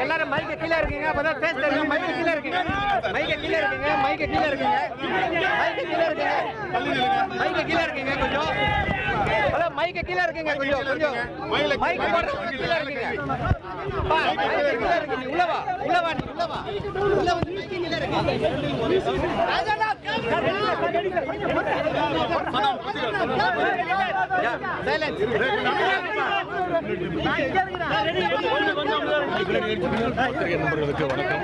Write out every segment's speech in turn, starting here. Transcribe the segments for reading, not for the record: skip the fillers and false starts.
எல்லாரும் மைக்க கீழே இருக்கீங்க. அப்பதான் பேச தெரியும். மைக்க கீழே இருக்கீங்க. மைக்க கீழே இருக்கீங்க. மைக்க கீழே இருக்கீங்க. மைக்க கீழே இருக்கீங்க. மைக்க கீழே இருக்கீங்க கொஞ்சம். அதான் மைக்க கீழே இருக்கீங்க கொஞ்சம் கொஞ்சம். மைக்க போடுறது கீழே இருக்கீங்க. பா மைக்க கீழே இருக்கீங்க. உள்ளவா உள்ளவா நீ உள்ளவா உள்ள வந்து கீழே இருக்கீங்க. ராஜாடா சைலன்ஸ் நண்பர்களுக்கு வணக்கம்.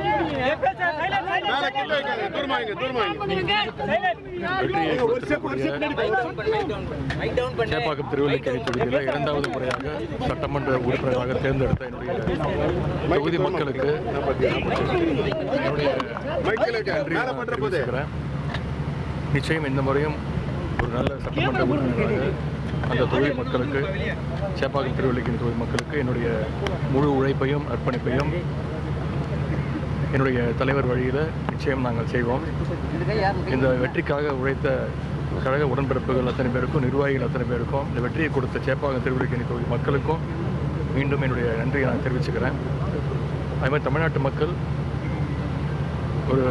சேப்பாக்கம் திருவல்லிக்கேணி தொகுதியில் இரண்டாவது முறையாக சட்டமன்ற உறுப்பினராக தேர்ந்தெடுத்த என்னுடைய தொகுதி மக்களுக்கு நிச்சயம் இந்த முறையும் ஒரு நல்ல சட்டமன்ற உறுப்பினராக அந்த தொகுதி மக்களுக்கு, சேப்பாக்கம் திருவல்லிக்கேணி தொகுதி மக்களுக்கு என்னுடைய முழு உழைப்பையும் அர்ப்பணிப்பையும் என்னுடைய தலைவர் வழியில் நிச்சயம் நாங்கள் செய்வோம். இந்த வெற்றிக்காக உழைத்த கழக உடன்பிறப்புகள் அத்தனை பேருக்கும், நிர்வாகிகள் அத்தனை பேருக்கும், இந்த வெற்றியை கொடுத்த சேப்பாக்கம் திருவல்லிக்கேணி தொகுதி மக்களுக்கும் மீண்டும் என்னுடைய நன்றியை நான் தெரிவிச்சுக்கிறேன். அதுமாதிரி தமிழ்நாட்டு மக்கள் ஒரு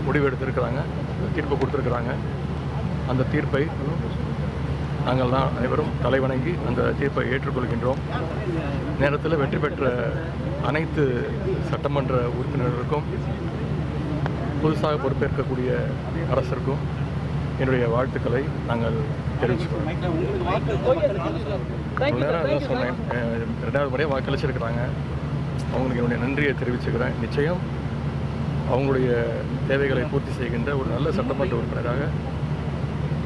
முடிவு எடுத்திருக்கிறாங்க, தீர்ப்பு கொடுத்துருக்குறாங்க. அந்த தீர்ப்பை நாங்கள் தான் அனைவரும் தலைவணங்கி அந்த தீர்ப்பை ஏற்றுக்கொள்கின்றோம். நேரத்தில் வெற்றி பெற்ற அனைத்து சட்டமன்ற உறுப்பினர்களுக்கும், புதுசாக பொறுப்பேற்கக்கூடிய அரசருக்கும் என்னுடைய வாழ்த்துக்களை நாங்கள் தெரிவிச்சுக்கிறோம். நேரம் அதான் சொன்னேன், 2வது முறையாக வாக்களிச்சிருக்கிறாங்க. அவங்களுக்கு என்னுடைய நன்றியை தெரிவிச்சுக்கிறேன். நிச்சயம் அவங்களுடைய தேவைகளை பூர்த்தி செய்கின்ற ஒரு நல்ல சட்டமன்ற உறுப்பினராக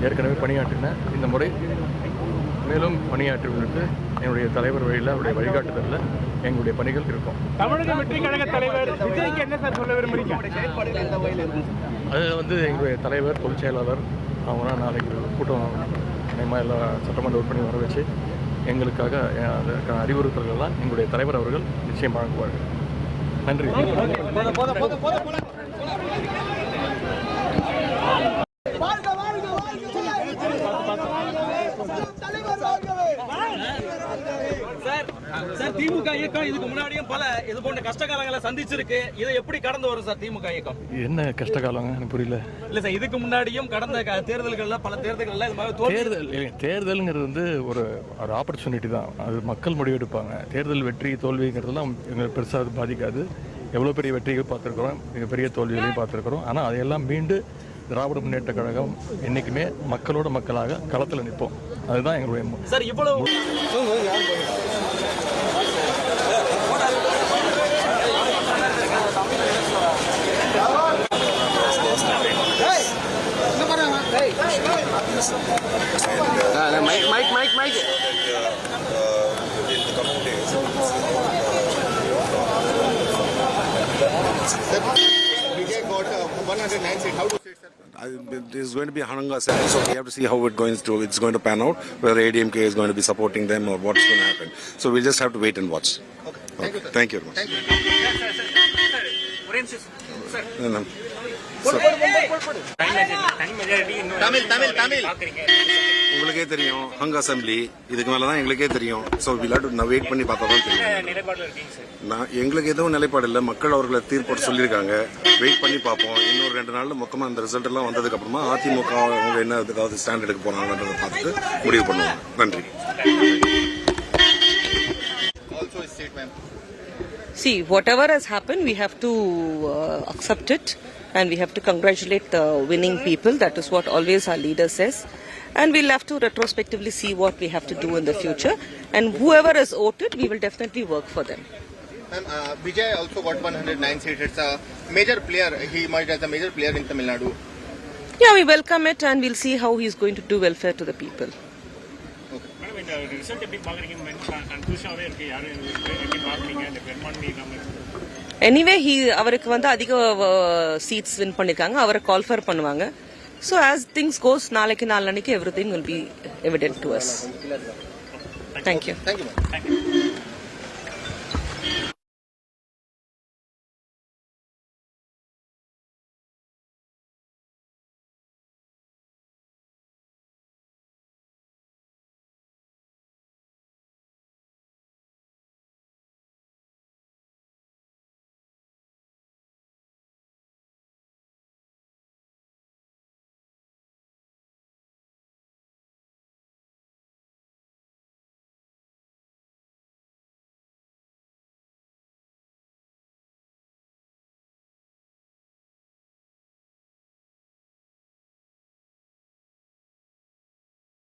ஏற்கனவே பணியாற்றினேன். இந்த முறை மேலும் பணியாற்றுவதற்கு என்னுடைய தலைவர் வழியில், அவருடைய வழிகாட்டுதலில் எங்களுடைய பணிகள் இருக்கும். தமிழக வெற்றி கழக தலைவர் விஜய்க்கு என்ன சார் சொல்ல விரும்புறீங்க? அது எங்களுடைய தலைவர், பொதுச் செயலாளர் அவங்களாம் நாளைக்கு கூட்டம் நிச்சயமாக எல்லா சட்டமன்ற உறுப்பினரையும் வர வச்சு எங்களுக்காக அதற்கான அறிவுறுத்தல்கள்லாம் எங்களுடைய தலைவர் அவர்கள் நிச்சயம் வழங்குவார்கள். நன்றி. சார், திமுக இயக்கம் இதுக்கு முன்னாடியும் பல இது போன்ற கஷ்ட காலங்களை சந்திச்சிருக்கு. இதை எப்படி கடந்து வரும் சார் திமுக இயக்கம்? என்ன கஷ்ட காலங்க? எனக்கு புரியல. இல்ல சார், இதுக்கு முன்னாடியும் கடந்த தேர்தல்கள்ல பல தேர்தல்கள்ல இது மாதிரி தேர்தலுங்கிறது ஒரு ஆப்பர்ச்சுனிட்டி தான். அது மக்கள் முடிவெடுப்பாங்க. தேர்தல் வெற்றி தோல்விங்கிறதுலாம் எங்களுக்கு பெருசாக அது பாதிக்காது. எவ்வளோ பெரிய வெற்றிகள் பார்த்துருக்குறோம், மிகப்பெரிய தோல்விகளையும் பார்த்துருக்குறோம். ஆனால் அதையெல்லாம் மீண்டு திராவிட முன்னேற்ற கழகம் என்றைக்குமே மக்களோட மக்களாக களத்தில் நிற்போம். அதுதான் எங்களுடைய சார். இவ்வளவு mic This is going to be Hananga Assembly, so we have to see how it's going to pan out, whether ADMK is going to be supporting them or what's going to happen. So we'll just have to wait and watch. Okay. Thank you very much. உங்களுக்கே தெரியும் ஹங் assembly, இதுக்கு மேலதான் எங்களுக்கே தெரியும். So விளையாட்டு wait பண்ணி பார்த்தா தான் தெரியும். எங்களுக்கு எதுவும் நிலைப்பாடு இல்லை. மக்கள் அவர்களை தீர்ப்பு சொல்லியிருக்காங்க. வெயிட் பண்ணி பார்ப்போம். இன்னொரு 2 நாள்ல மொத்தமா அந்த ரிசல்ட் எல்லாம் வந்ததுக்கு அப்புறமா அதிமுக அவங்க என்ன ஏதாவது ஸ்டாண்ட் எடுக்க போறாங்கன்றதை பார்த்துட்டு முடிவு பண்ணுவோம். நன்றி. See, whatever has happened, we have to accept it, and we have to congratulate the winning people. That is what always our leader says. And we'll have to retrospectively see what we have to do in the future. And whoever has voted, we will definitely work for them. Vijay also got 109 seats. It's a major player. He emerged as a major player in Tamil Nadu. Yeah, we welcome it and we'll see how he's going to do welfare to the people. Madam இந்த result எப்படி பாக்குறீங்க? கன்ஃபியூஷனாவே இருக்கு. யாரும் எப்படி பாக்குறீங்க இந்த பெரும்பான்மை இல்லாம? Anyway, அவருக்கு வந்து அதிக சீட்ஸ் வின் பண்ணிருக்காங்க. அவரை கால்ஃபர் பண்ணுவாங்க. So as things goes, நாளைக்கு everything will be evident to us. Thank you. Thank you, ma'am.